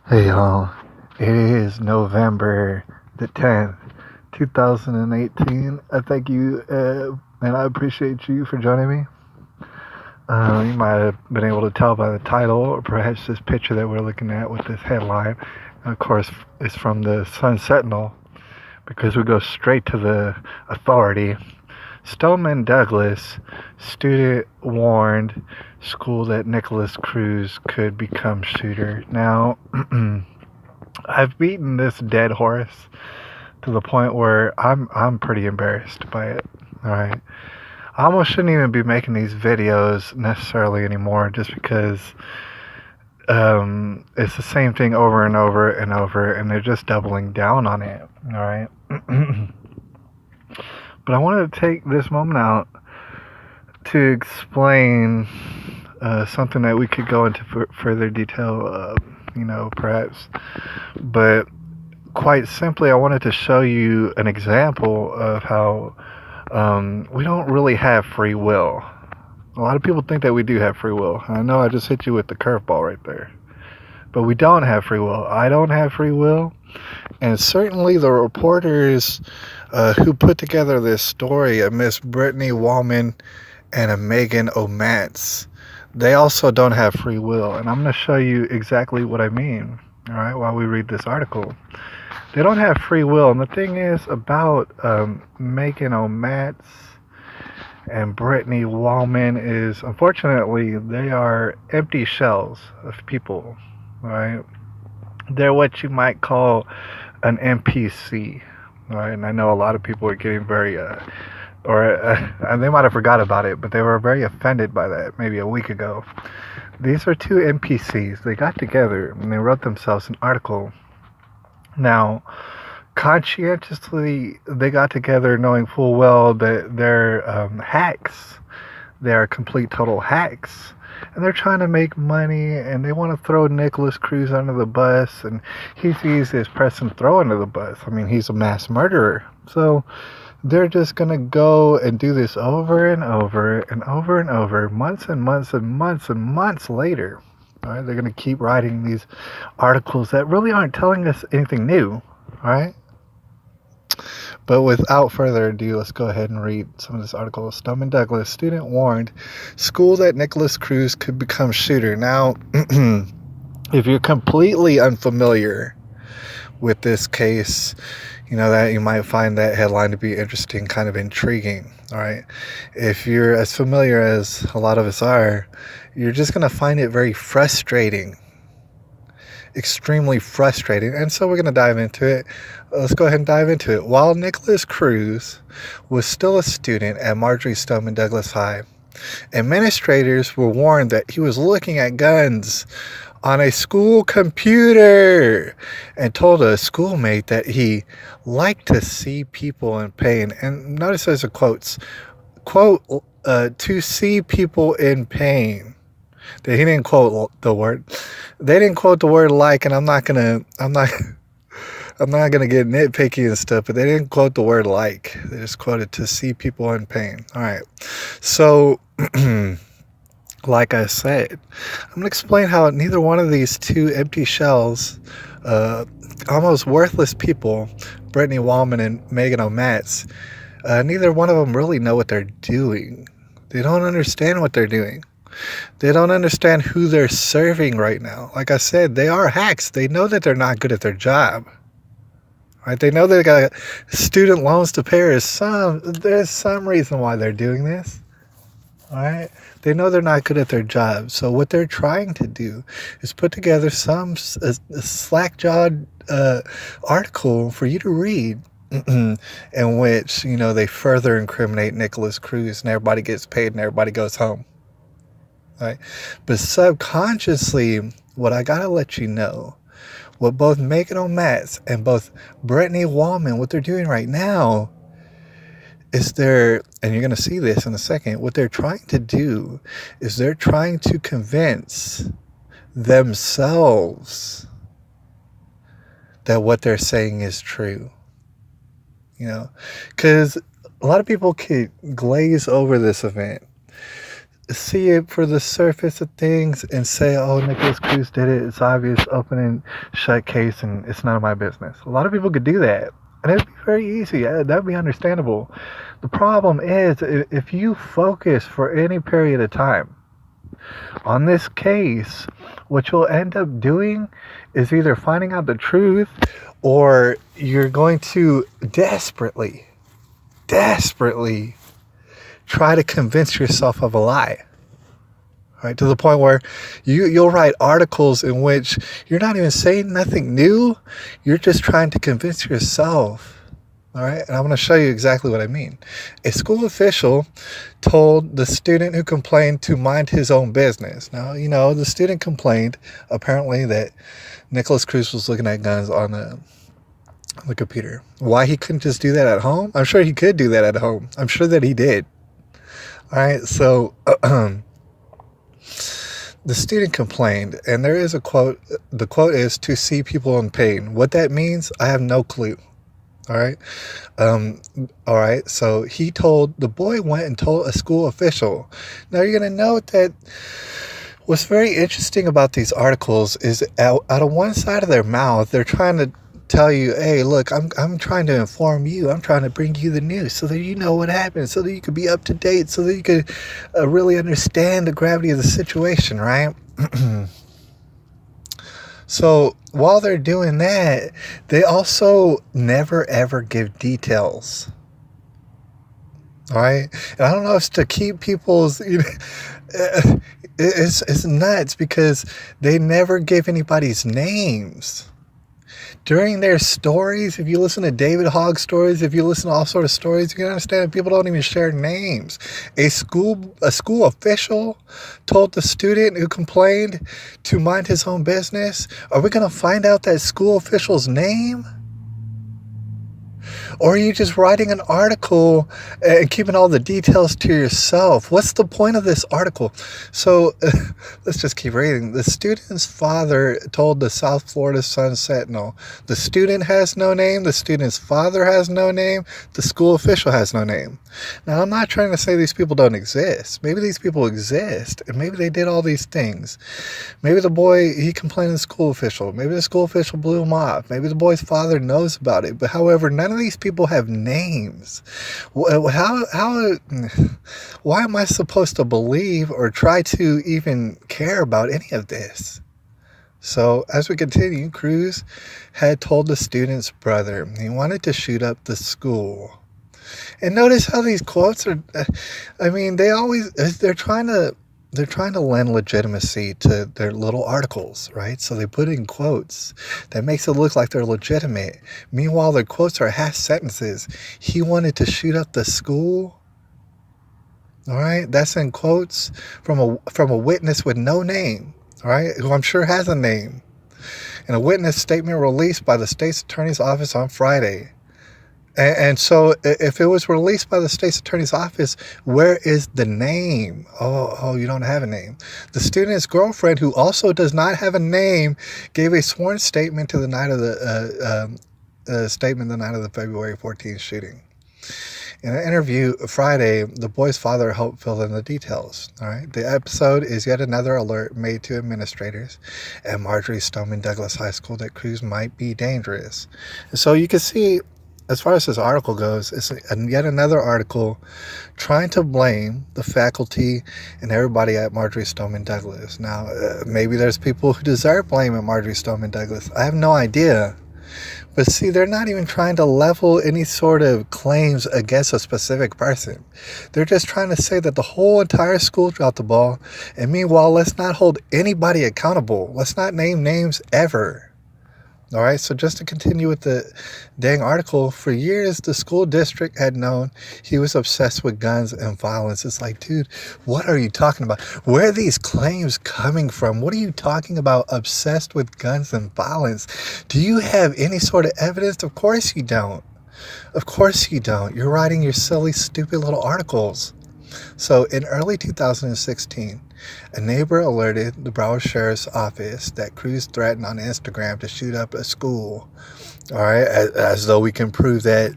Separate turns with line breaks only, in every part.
Hey y'all, it is November the 10th, 2018. I thank you and I appreciate you for joining me. You might have been able to tell by the title or perhaps this picture that we're looking at with this headline. Of course, it's from the Sun Sentinel because we go straight to the authority. Stoneman Douglas, student warned school that Nicholas Cruz could become shooter. Now, I've beaten this dead horse to the point where I'm pretty embarrassed by it. All right, I almost shouldn't even be making these videos necessarily anymore, just because it's the same thing over and over and over, and they're just doubling down on it. All right, but I wanted to take this moment out to explain something that we could go into further detail. Perhaps, but quite simply, I wanted to show you an example of how we don't really have free will. A lot of people think that we do have free will. I know I just hit you with the curveball right there. But we don't have free will. I don't have free will. And certainly the reporters who put together this story, a Miss Brittany Wallman and a Megan O'Matz, they also don't have free will. And I'm going to show you exactly what I mean, all right, while we read this article. They don't have free will. And the thing is about Megan O'Matz and Brittany Wallman is, unfortunately, they are empty shells of people, right? They're what you might call an NPC, right? And I know a lot of people are getting very, and they might have forgot about it, but they were very offended by that maybe a week ago. These are two NPCs. They got together and they wrote themselves an article. Now, conscientiously, they got together knowing full well that they're hacks. They're complete total hacks. And they're trying to make money, and they want to throw Nicholas Cruz under the bus, and he's the easiest person to throw under the bus. I mean, he's a mass murderer. So they're just going to go and do this over and over and over and over, months and months and months and months later. All right? They're going to keep writing these articles that really aren't telling us anything new. All right? But without further ado, let's go ahead and read some of this article. Stoneman Douglas, student warned school that Nicholas Cruz could become shooter. Now, if you're completely unfamiliar with this case, you know that you might find that headline to be interesting, kind of intriguing. All right. If you're as familiar as a lot of us are, you're just going to find it very frustrating. Extremely frustrating. And so we're going to dive into it. Let's go ahead and dive into it. While Nicholas Cruz was still a student at Marjory Stoneman Douglas High, administrators were warned that he was looking at guns on a school computer and told a schoolmate that he liked to see people in pain. And notice there's a quote, to see people in pain. He didn't quote the word. They didn't quote the word like, and I'm not gonna get nitpicky and stuff, but they didn't quote the word like. They just quoted to see people in pain. All right. So, like I said, I'm gonna explain how neither one of these two empty shells, almost worthless people, Brittany Wallman and Megan O'Matz, neither one of them really know what they're doing. They don't understand what they're doing. They don't understand who they're serving right now. Like I said, they are hacks. They know that they're not good at their job. Right? They know they got student loans to pay. There's some reason why they're doing this. All right? They know they're not good at their job. So what they're trying to do is put together some slack-jawed article for you to read in which, they further incriminate Nicholas Cruz and everybody gets paid and everybody goes home. Right? But subconsciously, what I gotta let you know, what both Megan O'Matz and both Brittany Wallman, what they're doing right now is and you're gonna see this in a second, what they're trying to do is they're trying to convince themselves that what they're saying is true. Because a lot of people could glaze over this event. see it for the surface of things and say, oh, Nicholas Cruz did it. It's obvious, open and shut case, and it's none of my business. A lot of people could do that. And it'd be very easy. That'd be understandable. The problem is if you focus for any period of time on this case, what you'll end up doing is either finding out the truth or you're going to desperately try to convince yourself of a lie. Right, to the point where you'll write articles in which you're not even saying nothing new. You're just trying to convince yourself. All right, and I'm going to show you exactly what I mean. A school official told the student who complained to mind his own business. Now, the student complained apparently that Nicholas Cruz was looking at guns on the computer. Why he couldn't just do that at home? I'm sure he could do that at home. I'm sure that he did. All right, so the student complained, and there is a quote. The quote is, "To see people in pain." What that means, I have no clue. All right. All right. So the boy went and told a school official. Now you're going to note that what's very interesting about these articles is out of one side of their mouth, they're trying to tell you, hey, look, I'm trying to inform you. I'm trying to bring you the news so that you know what happened, so that you could be up to date, so that you could really understand the gravity of the situation, right? So while they're doing that, they also never ever give details. All right, and I don't know if it's to keep people's. It's nuts because they never give anybody's names. During their stories, if you listen to David Hogg stories, if you listen to all sort of stories, you can understand that people don't even share names. A school official told the student who complained to mind his own business. Are we going to find out that school official's name? Or are you just writing an article and keeping all the details to yourself? What's the point of this article? So let's just keep reading. The student's father told the South Florida Sun Sentinel, the student has no name, the student's father has no name, the school official has no name. Now, I'm not trying to say these people don't exist. Maybe these people exist, and maybe they did all these things. Maybe the boy, he complained to the school official. Maybe the school official blew him off. Maybe the boy's father knows about it. But however, none of these people have names. Why am I supposed to believe or try to even care about any of this? So as we continue, Cruz had told the student's brother he wanted to shoot up the school. And notice how these quotes are, they're trying to lend legitimacy to their little articles, right? So they put in quotes that makes it look like they're legitimate. Meanwhile, their quotes are half sentences. He wanted to shoot up the school. All right, that's in quotes from a witness with no name, all right, who I'm sure has a name. In a witness statement released by the state's attorney's office on Friday. And so if it was released by the state's attorney's office, where is the name? Oh, you don't have a name. The student's girlfriend, who also does not have a name, gave a sworn statement to the night of the night of the February 14th shooting. In an interview Friday, the boy's father helped fill in the details. All right, the episode is yet another alert made to administrators at Marjory Stoneman Douglas High School that Cruz might be dangerous. And so you can see, as far as this article goes, it's yet another article trying to blame the faculty and everybody at Marjory Stoneman Douglas. Now, maybe there's people who deserve blame at Marjory Stoneman Douglas. I have no idea. But see, they're not even trying to level any sort of claims against a specific person. They're just trying to say that the whole entire school dropped the ball. And meanwhile, let's not hold anybody accountable. Let's not name names ever. All right, so just to continue with the dang article, for years, the school district had known he was obsessed with guns and violence. It's like, dude, what are you talking about? Where are these claims coming from? What are you talking about, obsessed with guns and violence? Do you have any sort of evidence? Of course you don't. Of course you don't. You're writing your silly, stupid little articles. So in early 2016, a neighbor alerted the Broward Sheriff's Office that Cruz threatened on Instagram to shoot up a school. All right, as though we can prove that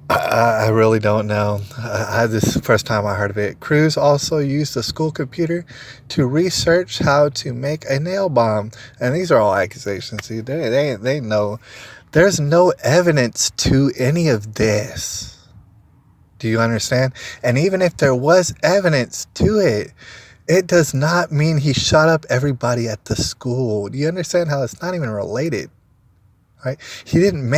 I really don't know. This is the first time I heard of it. Cruz also used the school computer to research how to make a nail bomb. And these are all accusations. See, they know. There's no evidence to any of this. Do you understand? And even if there was evidence to it, it does not mean he shot up everybody at the school. Do you understand how it's not even related? Right? He didn't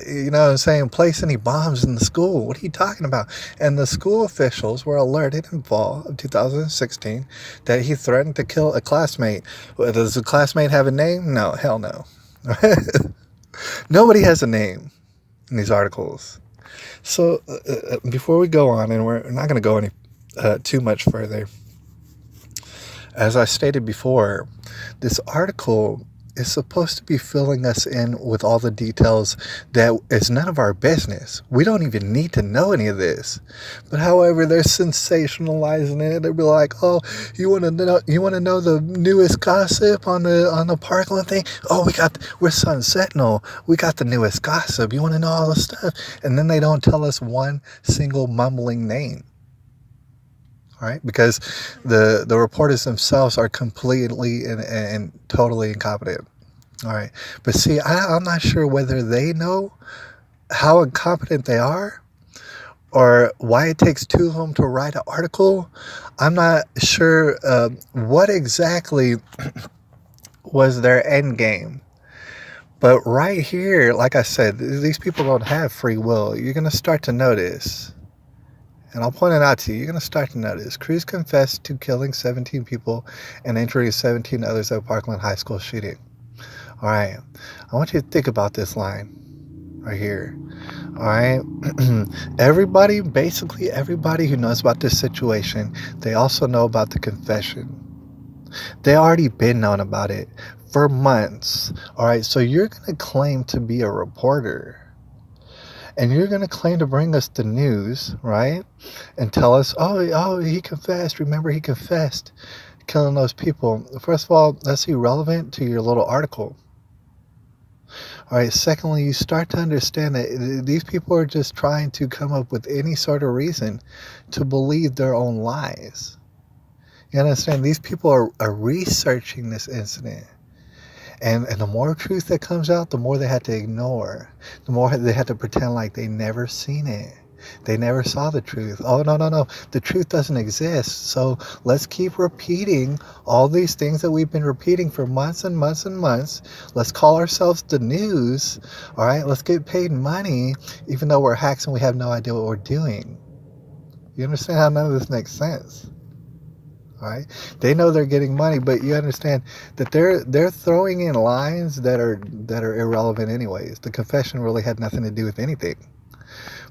you know what I'm saying, place any bombs in the school. What are you talking about? And the school officials were alerted in fall of 2016 that he threatened to kill a classmate. Does the classmate have a name? No, hell no. Nobody has a name in these articles. So before we go on, and we're not going to go any too much further, as I stated before, this article is supposed to be filling us in with all the details that is none of our business. We don't even need to know any of this. But however, they're sensationalizing it. They'll be like, "Oh, you want to know the newest gossip on the Parkland thing? Oh, we're Sun Sentinel. We got the newest gossip. You want to know all the stuff?" And then they don't tell us one single mumbling name. Right? Because the reporters themselves are completely and totally incompetent. All right. But see, I'm not sure whether they know how incompetent they are or why it takes two of them to write an article. I'm not sure what exactly was their end game. But right here, like I said, these people don't have free will. You're going to start to notice. And I'll point it out to you. You're going to start to notice. Cruz confessed to killing 17 people and injuring 17 others at Parkland High School shooting. All right. I want you to think about this line right here. All right. Basically everybody who knows about this situation, they also know about the confession. They already been known about it for months. All right. So you're going to claim to be a reporter. And you're going to claim to bring us the news, right? And tell us, oh, he confessed. Remember, he confessed killing those people. First of all, that's irrelevant to your little article. All right. Secondly, you start to understand that these people are just trying to come up with any sort of reason to believe their own lies. You understand? These people are researching this incident. And the more truth that comes out, the more they had to ignore. The more they had to pretend like they never seen it. They never saw the truth. Oh, no. The truth doesn't exist. So let's keep repeating all these things that we've been repeating for months and months and months. Let's call ourselves the news. All right, let's get paid money, even though we're hacks and we have no idea what we're doing. You understand how none of this makes sense? All right, they know they're getting money, but you understand that they're throwing in lines that are irrelevant anyways. The confession really had nothing to do with anything,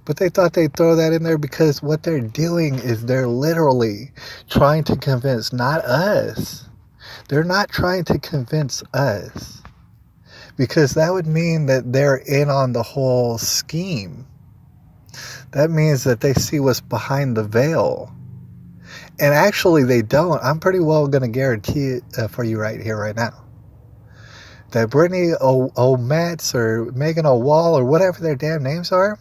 but they thought they'd throw that in there because what they're doing is they're literally trying to convince not us. They're not trying to convince us, because that would mean that they're in on the whole scheme. That means that they see what's behind the veil. And actually, they don't. I'm pretty well going to guarantee it for you right here, right now. That Brittany O'Metz or Megan O'Wall or whatever their damn names are,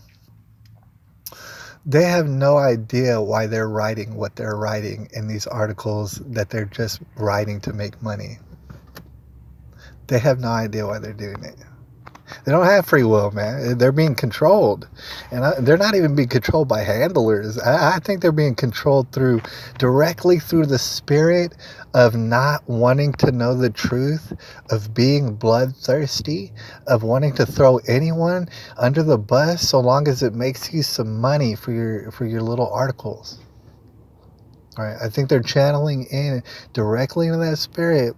they have no idea why they're writing what they're writing in these articles that they're just writing to make money. They have no idea why they're doing it. They don't have free will, man. They're being controlled. And they're not even being controlled by handlers. I think they're being controlled directly through the spirit of not wanting to know the truth, of being bloodthirsty, of wanting to throw anyone under the bus so long as it makes you some money for your little articles. All right, I think they're channeling in directly into that spirit.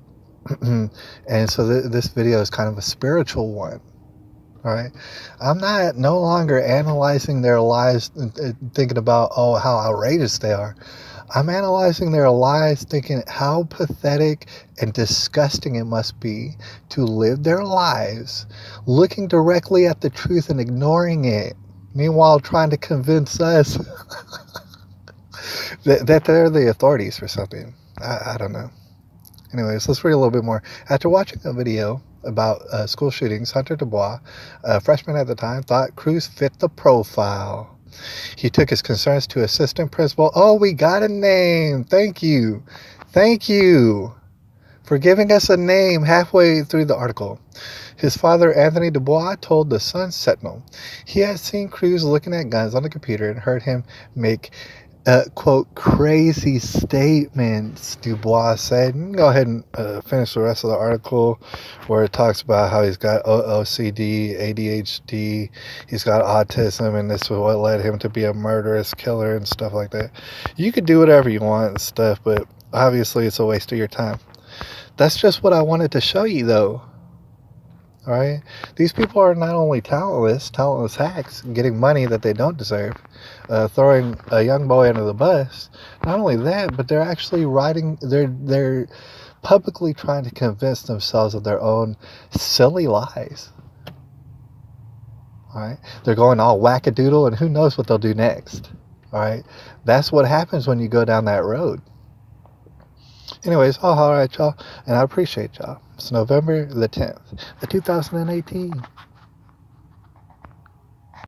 And so this video is kind of a spiritual one. All right, I'm no longer analyzing their lives and thinking about how outrageous they are. I'm analyzing their lives thinking how pathetic and disgusting it must be to live their lives looking directly at the truth and ignoring it, meanwhile trying to convince us that they're the authorities for something. I don't know. Anyways, let's read a little bit more. After watching the video, about school shootings, Hunter Dubois, a freshman at the time, thought Cruz fit the profile. He took his concerns to assistant principal. Oh, we got a name. Thank you. Thank you for giving us a name halfway through the article. His father, Anthony Dubois, told the Sun Sentinel he had seen Cruz looking at guns on the computer and heard him make, quote, crazy statements, Dubois said. You can go ahead and finish the rest of the article where it talks about how he's got OCD, ADHD, he's got autism, and this is what led him to be a murderous killer and stuff like that. You could do whatever you want and stuff, but obviously it's a waste of your time. That's just what I wanted to show you, though. All right? These people are not only talentless hacks, getting money that they don't deserve, throwing a young boy under the bus. Not only that, but they're actually they're publicly trying to convince themselves of their own silly lies. All right? They're going all wackadoodle, and who knows what they'll do next. All right? That's what happens when you go down that road. Anyways, I'll holler at y'all, and I appreciate y'all. It's November the 10th, 2018.